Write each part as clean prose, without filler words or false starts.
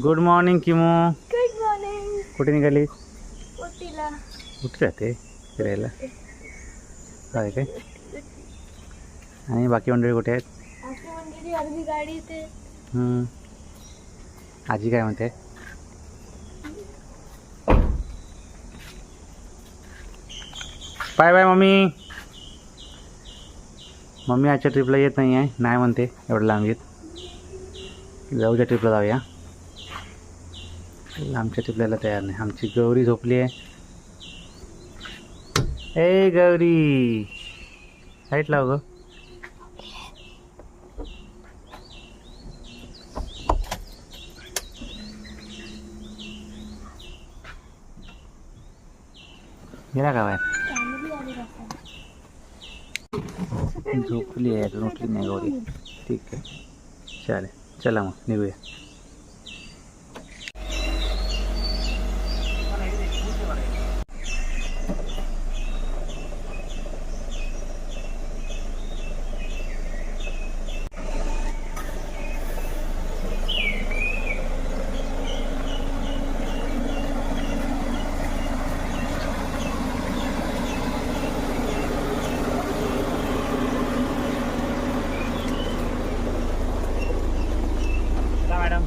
Good morning Kimu. Good morning. कुठे निघाली? ओटीला. कुठे जाते फिरायला? काय काय आणि बाकी मंडळी कुठे आहेत? आपली मंडळी अर्धी गाडी इथे. आजी काय म्हणते? Bye bye mummy. मम्मी आजच्या ट्रिपला येत नाही आहे, नाही म्हणते एवढं लांब येत. जाऊच्या ट्रिपला जाऊया. आमच्या ट्रिपला तयार नाही. आमची गौरी झोपली आहे. ए गौरी साईट लाव ग. गेला का बाहेर? झोपली आहे, अजून उठली नाही गौरी. ठीक आहे चालेल, चला मग निघूया. मॅडम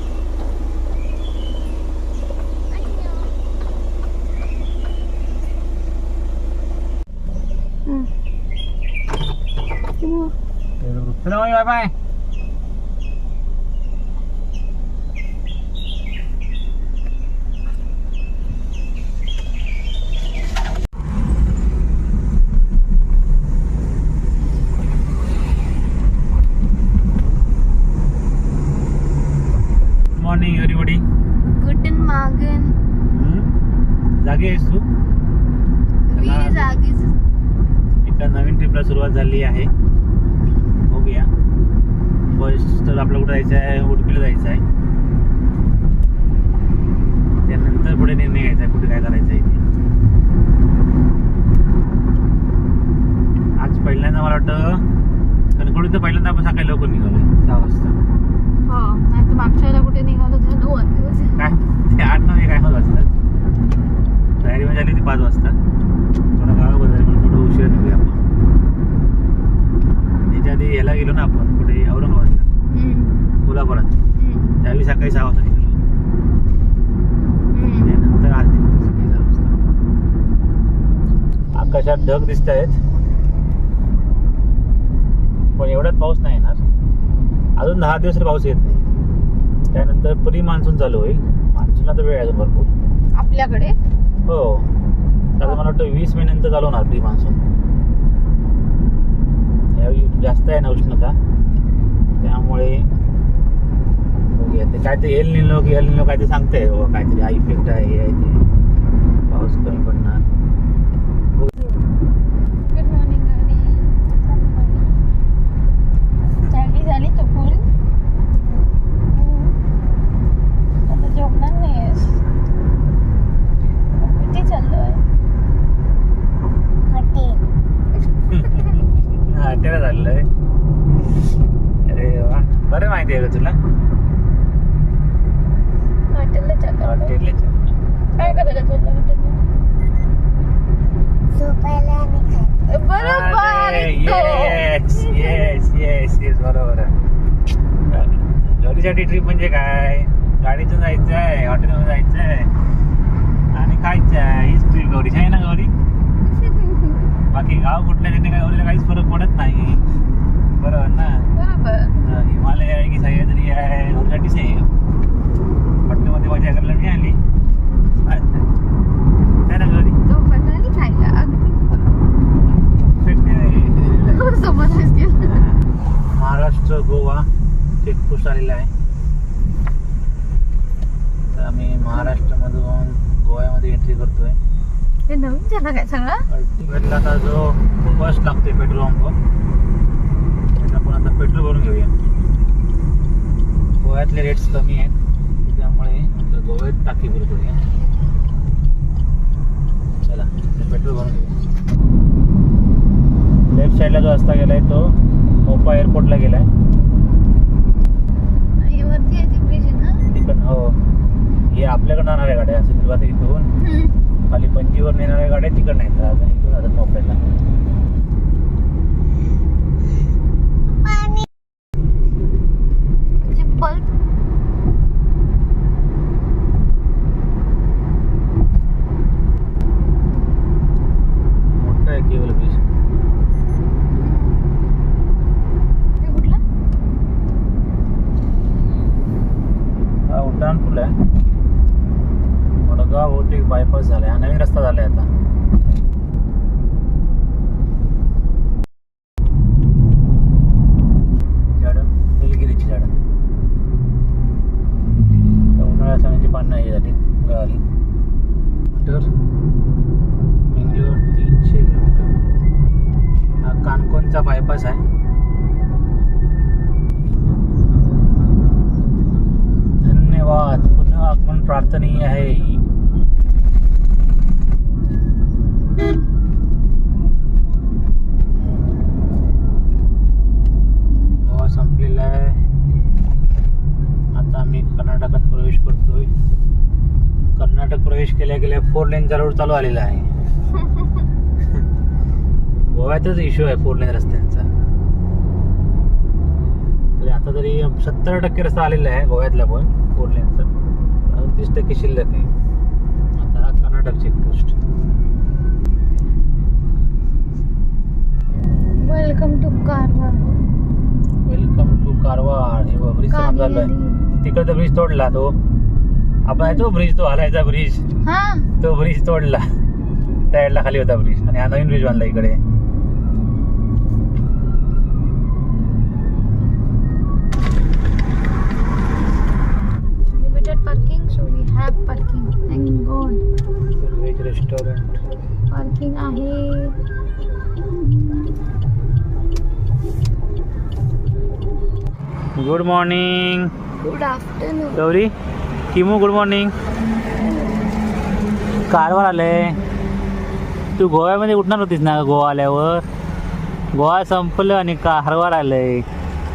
चला बाय बाय. Morning everybody. गुडन मॉर्गन. जागी आहेस तू? मी जागीच. एका नवीन ट्रिपला सुरुवात झाली आहे. बघूया. फर्स्ट तर आपलं कुठं जायचं आहे? उडुपीला जायचं आहे. त्यानंतर पुढे निर्णय घ्यायचा आहे कुठे काय करायचं आहे ते. आज पहिल्यांदा मला वाटतं कणकवलीत पहिल्यांदा आपण सकाळी लवकर निघालो 6 वाजता. हो, नाही तर मागच्या वेळेला कुठे निघालो तर 9 वाजता. काय ते 8-9 काय वाजतात. तयारी म्हणजे आली ती 5 वाजता. थोडा गाव बदल म्हणून थोडं उशीर निघूया आपण. त्याच्या आधी ह्याला गेलो ना आपण कुठे औरंगाबादला, कोल्हापुरात. त्यावेळी सकाळी 6 वाजता निघालो. त्यानंतर आज निघतो सकाळी 6 वाजता. आकाशात ढग दिसत आहेत पण एवढ्यात पाऊस नाही येणार. अजून 10 दिवस तरी पाऊस येत नाही. त्यानंतर प्री मान्सून चालू होईल. मान्सूनला तर वेळ आहे अजून भरपूर आपल्याकडे. हो, आता मला वाटतं 20 मे नंतर चालू होणार प्री मान्सून. यावेळी जास्त आहे ना उष्णता, त्यामुळे बघूया ते काय ते एल निनो काय ते सांगते काहीतरी हा इफेक्ट आहे, हे आहे ते. पाऊस कमी पडणार. गुड मॉर्निंग गाडी. झाली तो फुल. आता झोपणार नाहीस? कुठे चाललोय? हॉटेल झालेलं आहे. अरे वा, बरं माहिती आहे का तुला? हॉटेलला चाललो. हॉटेलला काय करायला चाललो हॉटेलला? झोपायला आणि खायला. बरोबर. येस बरोबर आहे. घरीसाठी ट्रिप म्हणजे काय? गाडीतून जायचं आहे, हॉटेलमध्ये जायचं आहे आणि खायचं आहे. हीच ट्रिप गौरीची आहे ना गौरी? बाकी गाव कुठल्या त्याने काय गौरीला काहीच फरक पडत नाही. बरोबर ना? बरोबर. हिमालय आहे की सह्याद्री आहे, गौरीसाठी सेम. हॉटेलमध्ये मजा करायला मिळाली काय ना गौरी? झोपायला आणि खायला. समजच गेलं. महाराष्ट्र गोवा चेकपोस्ट आलेला आहे. तर आम्ही महाराष्ट्रामधून गोव्यामध्ये एंट्री करतोय. हे नवीन झालं काय सगळं? अल्टिमेटला आता जो फर्स्ट लागतोय पेट्रोल पंप, त्यात आपण आता पेट्रोल भरून घेऊया. गोव्यातले रेट्स कमी आहेत त्यामुळे गोव्यात टाकी भरू करूया. चला पेट्रोल भरून घेऊया. लेफ्ट साईडला जो रस्ता गेलाय तो मोपा एअरपोर्टला गेलाय. वरती आहे ती ब्रिज ना? तिकडं हो तिकडनं येणाऱ्या गाड्या सिंधुदुर्गात इथून खाली पणजीवर नेणाऱ्या गाड्या तिकडनं येतात आणि इथून जातात मोकळ्याला. मोठा आहे केबल ब्रिज. हा उड्डाण पूल आहे. वडगाव बहुतेक बायपास झालाय. हा नवीन रस्ता झालाय आता. झाडं निलगिरीची झाडं. तर उन्हाळ्यात सणाची पानं नाही झाली गळाली. तर बेंगलोर 300 किलोमीटर. हा कानकोनचा बायपास आहे. धन्यवाद. पुन्हा आगमन प्रार्थनीय आहे. गोवा संपलेला आहे. आता आम्ही कर्नाटकात प्रवेश करतोय. कर्नाटक प्रवेश केल्या केल्या 4 लेनचा रोड चालू आलेला आहे. गोव्यातच इश्यू आहे 4 लेन रस्त्यांचा. तरी आता तरी 70% रस्ता आलेला आहे गोव्यातला पण 4 लेनचा. अजून 30% शिल्लक आहे. आता हा Karnataka checkpost. Welcome to Karwar. Welcome to Karwar. हे ब्रिज काम झालं आहे. तिकडचा ब्रिज तोडला तो. आपण तो ब्रिज तो हलायचा ब्रिज हा तो ब्रिज तोडला. त्या साईडला खाली होता ब्रिज आणि हा नवीन ब्रिज बांधला इकडे. Limited parking so we have parking. Thank god. Veg restaurant parking आहे. Good morning good afternoon. Gauri Kimu. Good morning. Karwar आले. तू गोव्यामध्ये उठणार होतीस ना गोवा आल्यावर. गोवा संपलं आणि कारवार आलंय.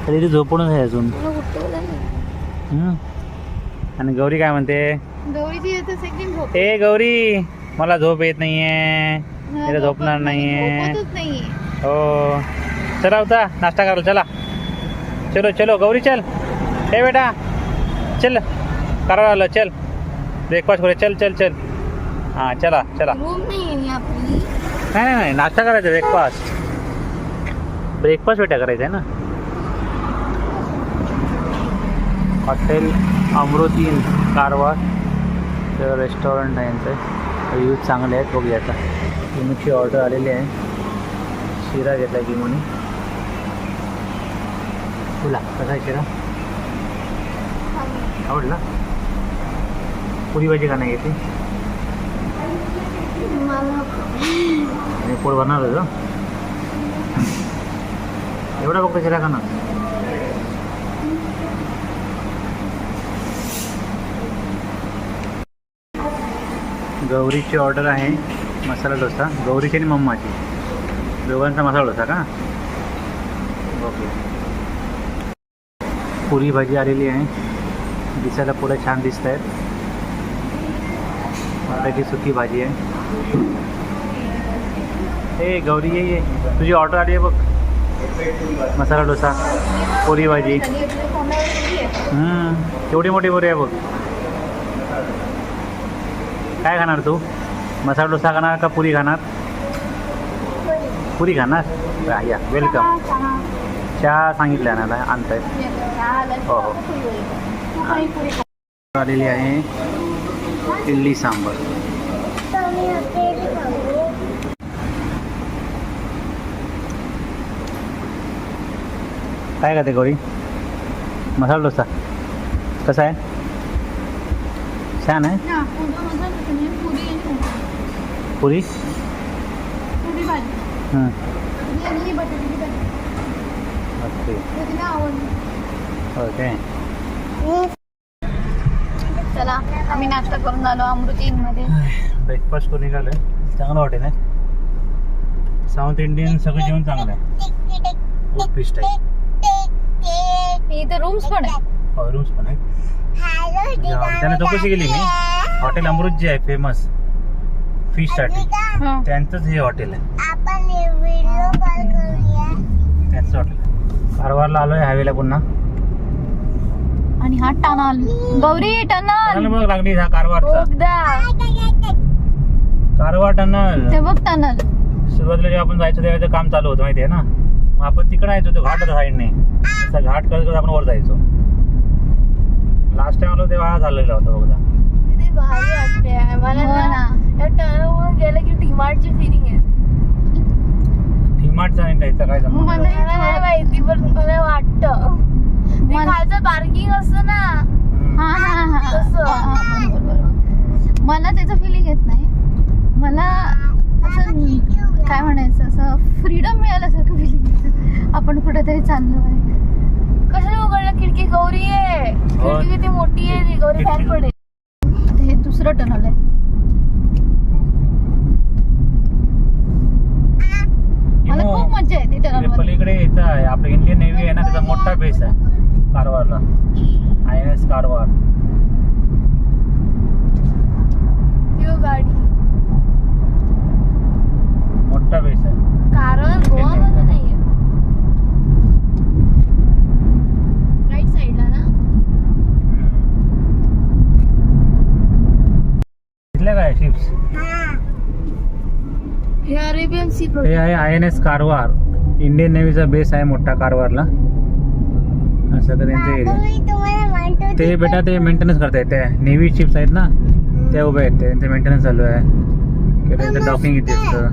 तरी ती झोपूनच आहे अजून. मला उठवलं नाही. आणि गौरी काय म्हणते. गौरीची येतं सेकंड झोप. ए गौरी मला झोप येत नाहीये. तिला झोपणार नाहीये. झोपतच नाहीये. हो चला होता नाश्ता करायला. चला चलो चलो गौरी चल. ए बेटा चल करायला आलं. चल ब्रेकफास्ट करूया. चल चल चल. हां चला चला. रूम नाही आहे आपली. नाही नाही नाश्ता करायचा. ब्रेकफास्ट ब्रेकफास्ट बेटा करायचा आहे ना. हॉटेल अमृती कारवार रेस्टॉरंट आहे यांचं. व्ह्यूज चांगले आहेत. बघूया आता. किमूची ऑर्डर आलेली आहे. शिरा घेतला किमूने. तुला कसा आहे शिरा आवडला. पुरी भाजी का नाही घेते. आणि पोट भरणार होतं एवढा बघतो शिरा का ना. गौरीची ऑर्डर आहे मसाला डोसा. गौरीची आणि मम्माची दोघांचा मसाला डोसा का. ओके. पुरी भाजी आलेली आहे. दिसायला पुढे छान दिसत आहेत. बटाट्याची सुकी भाजी आहे. ए गौरी ये तुझी ऑर्डर आली आहे बघ. मसाला डोसा पुरी भाजी. केवढी मोठी पुरी आहे बघ. काय खाणार तू. मसाला डोसा खाणार का पुरी खाणार. पुरी खाणार. या वेलकम. चहा सांगितलं ना आणत आहेत. हो हो आलेली आहे इडली सांबर. काय खाते गौरी. मसाला डोसा कसा आहे. छान आहे. पुरी ओके ओके. चला आम्ही नाश्ता करून आलो अमृती मध्ये. ब्रेकफास्ट करून निघालोय. चांगलं हॉटेल आहे. साऊथ इंडियन सगळं जेवण चांगलं आहे. ओटपीस टाईप. इथे रूम्स पण आहे. हो रूम्स पण आहेत. त्याने चौकशी केली मी. हॉटेल अमृत जे आहे फेमस फिश साठी हा. त्यांचंच हे हॉटेल आहे. आपण व्हिडिओ कॉल करूया. त्यांचं हॉटेल कारवारला आलोय हायवेला पुन्हा. आणि हा टनल गौरी टनल टनल बघ लागली हा कारवारचा कारवार टनल. ते बघ टनल. सुरुवातीला जेव्हा आपण जायचो तेव्हा ते काम चालू होतं माहिती आहे ना. मग आपण तिकडे यायचो तो घाट साईडने असा घाट करत करत आपण वर जायचो. लास्ट टाइम आलो तेव्हा हा झालेला होता बघा. किती भारी वाटते मला हो ना. ना. या टनलवरून गेलं की डीमार्टची फिलिंग आहे. डीमार्टचा आणि त्याचा काय संबंध? मला मला नाही माहिती पण मला वाटतं ते मला- खालचं पार्किंग असतं ना हम्म. हा हा हा तसं. हा, बरोबर, बरोबर. मला त्याचं फिलिंग येत नाही. मला असं काय म्हणायचं असं फ्रीडम मिळाल्यासारखं फिलिंग येतं. आपण कुठेतरी चाललो आहे. कशाला उघडलं खिडकी? गौरी आहे. खिडकी किती मोठी आहे ती. गौरी फॅन पडेल. आता हे दुसरं टनल आहे. मला इमो, खूप मजा येते इकडे टनल. पलीकडे याचा आहे आपलं इंडियन नेव्ही आहे ना त्याचा मोठा बेस आहे कारवारला. INS कारवार. ती गाडी मोठा बेस आहे. कारण गोवामध्ये नाहीये. राईट साईडला ना. तिथल्या काय शिप्स हे अरेबियन सी हे आहे INS कारवार. इंडियन नेव्हीचा बेस आहे मोठा कारवारला. असं का त्यांचे एरिया ते बेटा ते मेंटेनन्स करतायत. त्या नेव्ही शिप्स आहेत ना त्या उभ्या आहेत. त्यांचे मेंटेनन्स चालू आहे किंवा त्यांचं डॉकिंग इथे असतं.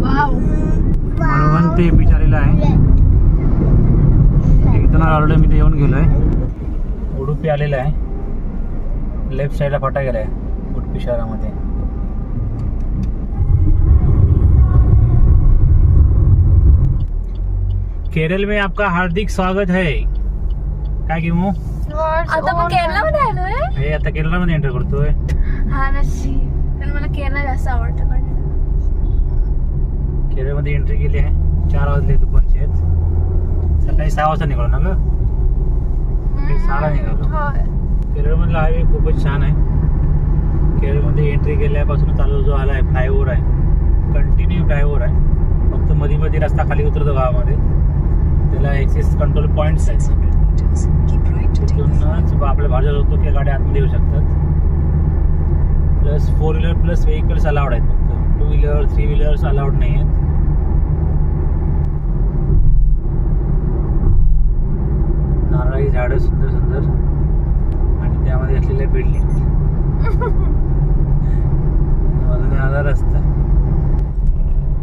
वाव. मनोहन ते बीच आलेला आहे. एकदम ऑलरेडी मी ते येऊन गेलोय. उडुपी आलेला आहे. लेफ्ट साइडला फाटा गेलाय उडुपी शहरामध्ये. केरल में आपका हार्दिक स्वागत है. काय घेऊ आता आपण केरलामध्ये आलोय. हे आता केरळमध्ये एंटर करतोय. हा नशी कारण मला केरला जास्त आवडतं. कारण केरळमध्ये एंट्री केली आहे. 4 वाजले दुपारचे आहेत. सकाळी 6 वाजता निघालो ना ग. 6ला निघालो. केरळमधला हायवे खूपच छान आहे. केरळमध्ये एंट्री केल्यापासून चालू जो आला आहे फ्लायओव्हर आहे. कंटिन्यू फ्लायओव्हर आहे. फक्त मध्ये मध्ये रस्ता खाली उतरतो गावामध्ये. त्याला ॲक्सेस कंट्रोल पॉईंट्स आहेत. तिथूनच आपल्या भाज्या होतो की गाड्या आतमध्ये येऊ शकतात. Plus 4 wheeler plus vehicles allowed आहेत. फक्त 2 व्हीलर 3 व्हीलर्स अलाउड नाही आहेत. नारळी झाडं सुंदर सुंदर आणि त्यामध्ये असलेल्या बिल्डिंग. आला रस्ता.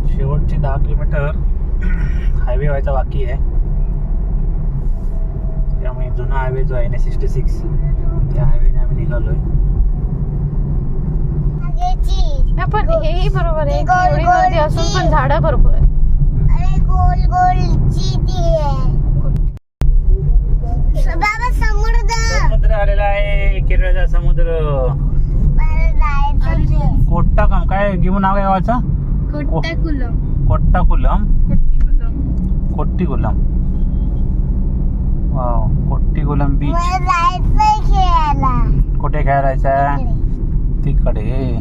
शेवटचे 10 किलोमीटर हायवे व्हायचा बाकी आहे. त्यामुळे जुना हायवे जो आहे NH 66 त्या हायवेने आम्ही निघालोय. पण हेही बरोबर आहे. एवढी गर्दी असून पण झाडं भरपूर आहे. गोल गोल बाबा समुद्र आलेला आहे. केरळचा समुद्र. कोट्टाकम काय घेऊन नाव आहे गावाचा? कोट्टाकुलम. कोट्टीकुलम. Wow Kottikulam beach. कुठे खेळायचा? तिकडे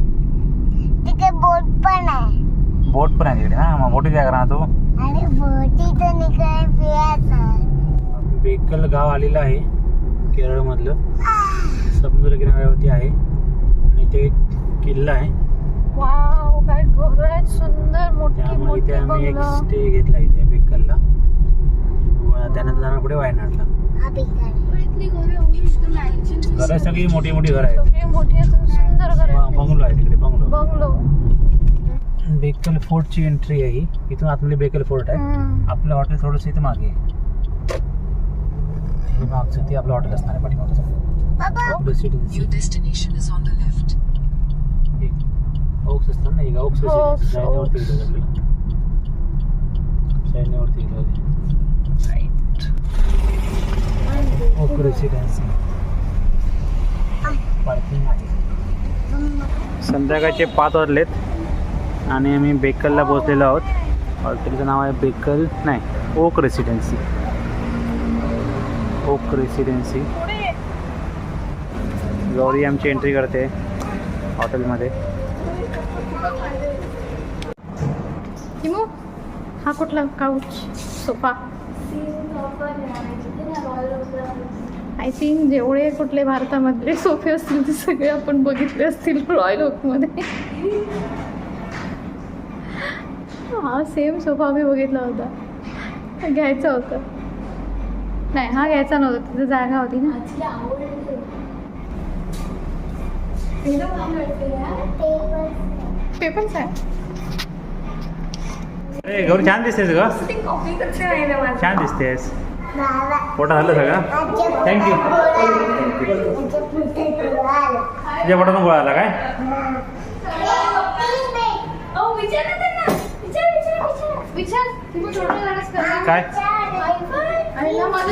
बोट पण आहे. बोट पण आहे तिकडे ना. मग बोटी काय करणार तू? आणि बोटीचं निकाल पियाचा. बेकल गाव आलेलं आहे केरळमधलं. समुद्र किनाऱ्यावरती आहे आणि ते एक किल्ला आहे. वाव काय घर आहेत सुंदर मोठी त्यामुळे मोठी इथे आम्ही एक बंगलो. स्टे घेतला इथे बेकलला. त्यानंतर जाणार पुढे वायनाडला. घरं सगळी मोठी मोठी घरं आहेत. सगळी मोठी आहेत आणि सुंदर घर आहेत. बंगलो आहे तिकडे बंगलो. बंगलो. बेकल फोर्टची एंट्री आहे ही. इथून आतमध्ये बेकल फोर्ट आहे. आपलं हॉटेल थोडंसं इथं मागे आहे. हे मागचं ते आपलं हॉटेल असणार आहे पाठीमागचं. Your destination is on the left. Oaks असतात ना. ओक्स Oaks, साईडवरती गेलं आपल्याला. साईडवरती गेलं ओक रेसिडेन्सी. पार्किंग आहे. संध्याकाळचे 5 वाजलेत आणि आम्ही बेकलला पोहोचलेलो आहोत. हॉटेलचं नाव आहे बेकल नाही Oak Residency. Oak Residency. Gauri आमची एंट्री करते हॉटेलमध्ये. किमू हा कुठला काउच सोफा? आय थिंक जेवढे कुठले भारतामधले सोफे असतील ते सगळे आपण बघितले असतील रॉयल ओकमध्ये. हा सेम सोफा आम्ही बघितला होता. घ्यायचा होता नाही हा घ्यायचा नव्हता. तिथं जागा होती ना. पेपर्स आहे. ए गौरी छान दिसतेस ग. छान दिसतेस. फोटो झालं सगळं. थँक्यू. तुझ्या फोटो पण गोळा आला काय? काय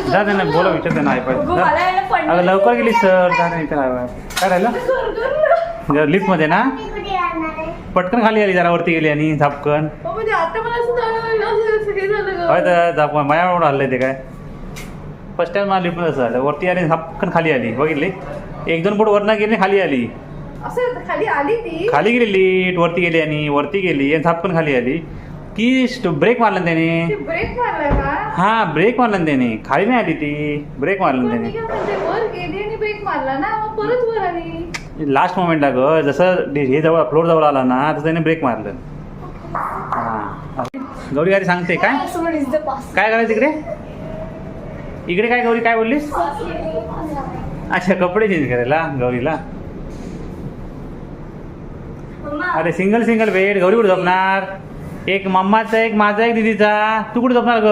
जा ना बोला विचारते ना आयपॅड. अगं लवकर गेली सर. जा ना इथे काय राहिलं लिफ्टमध्ये ना. पटकन खाली आली जरा वरती गेली आणि झापकन. होय तर झापकन माझ्यावर हल्लंय ते काय. फर्स्ट टाइम मला लिफ्टमध्ये असं झालं. वरती आली झापकन खाली आली. बघितली 1-2 फूट वरनं गेली खाली आली. खाली गेली लिफ्ट वरती गेली आणि वरती गेली आणि झापकन खाली आली की ब्रेक मारला त्याने. ब्रेक मारला का? हा ब्रेक मारला त्याने. खाली नाही आली ती. ब्रेक मारला त्याने. वर गेली आणि ब्रेक मारला ना मग परत वर आली. लास्ट मोमेंटला ग जसं हे जवळ फ्लोर जवळ आला ना तसं त्याने ब्रेक मारलं. हां गौरी गाडी सांगते काय काय करायचं इकडे. इकडे काय गौरी काय बोललीस? अच्छा कपडे चेंज करायला गौरीला. अरे सिंगल सिंगल बेड. गौरी कुठे झोपणार? एक मम्माचा एक माझा एक दीदीचा. तू कुठे झोपणार ग?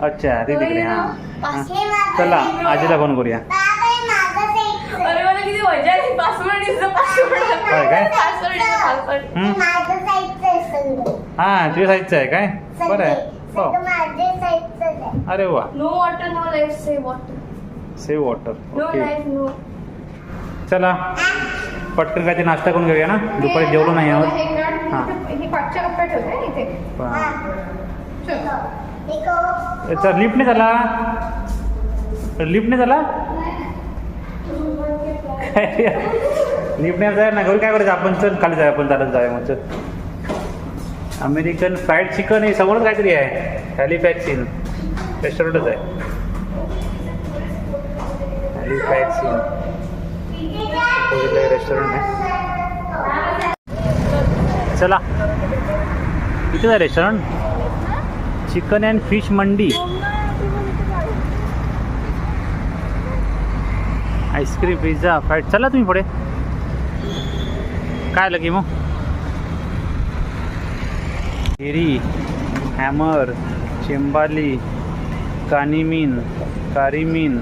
अच्छा ते तिकडे. हां चला आजीला फोन करूया. काय हां तुझ्या साईजचं आहे काय? बरं आहे. हो अरे वा. No water no life save water. Save water. No okay life no. चला पटकन काय ते नाश्ता करून घेऊया ना. दुपारी जेवलो नाही आहोत. हां चल लिफ्टने झाला. लिफ्टने झाला. लिफ्टने जाय ना घरी काय करायचं आपण. चल खाली जाऊया आपण. चालत जाऊया मग. चल अमेरिकन फ्राईड चिकन हे समोरच काहीतरी आहे. हॅलिफॅक्स इन रेस्टॉरंटच आहे. हॅलिफॅक्स इन रेस्टॉरंट आहे. चला इथेच आहे restaurant. Chicken and fish Mandi. Ice cream pizza fried. चला तुम्ही पुढे. काय लगी मग हिरी हॅमर चेंबाली कानीमीन कारीमीन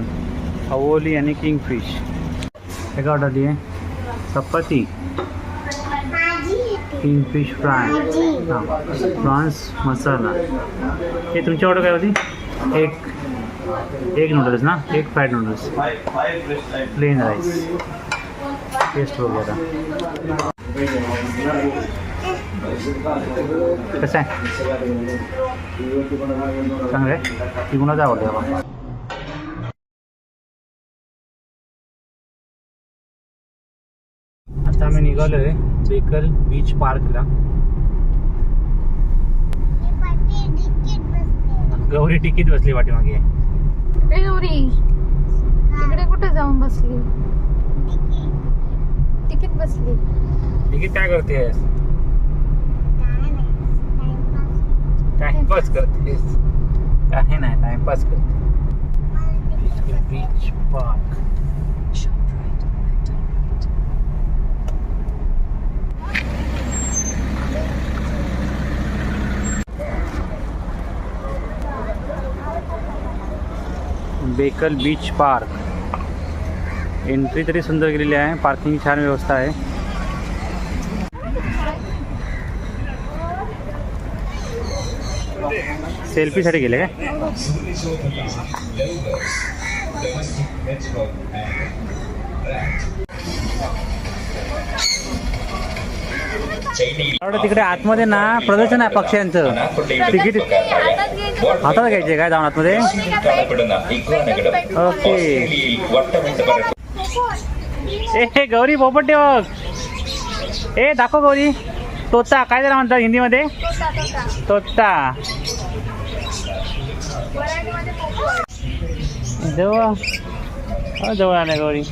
अवोली आणि किंगफिश. हे काय ऑर्डर दिली आहे? चपाती किंगफिश फ्राय हां प्रॉन्स मसाला. हे तुमची ऑर्डर काय होती? एक नूडल्स ना. एक fried noodles plain rice. Taste वगैरे कसं आहे? चांगलं आहे. ती कुणाचं आवडते बाबा. आता आम्ही निघालो आहे बेकल बीच पार्कला. गौरी तिकीट बसली पाठीमागे. गौरी तिकडे कुठे जाऊन बसली? तिकीट बसली. तिकीट काय करतेस? टाइमपास करतेस? काही नाही टाइमपास करते. Beach park. बेकल बीच पार्क. एंट्री तरी सुंदर केलेली आहे. पार्किंग छान व्यवस्था आहे. सेल्फीसाठी गेले काय? तिकडे आतमध्ये ना प्रदर्शन आहे पक्ष्यांचं. तिकीट हातात घ्यायचे काय जाऊन आतमध्ये? ओके. ए गौरी पोपट बघ. ए दाखव गौरी. तोता काय त्याला म्हणतात हिंदीमध्ये? तोता. जवळ जवळ आल्या गौरी.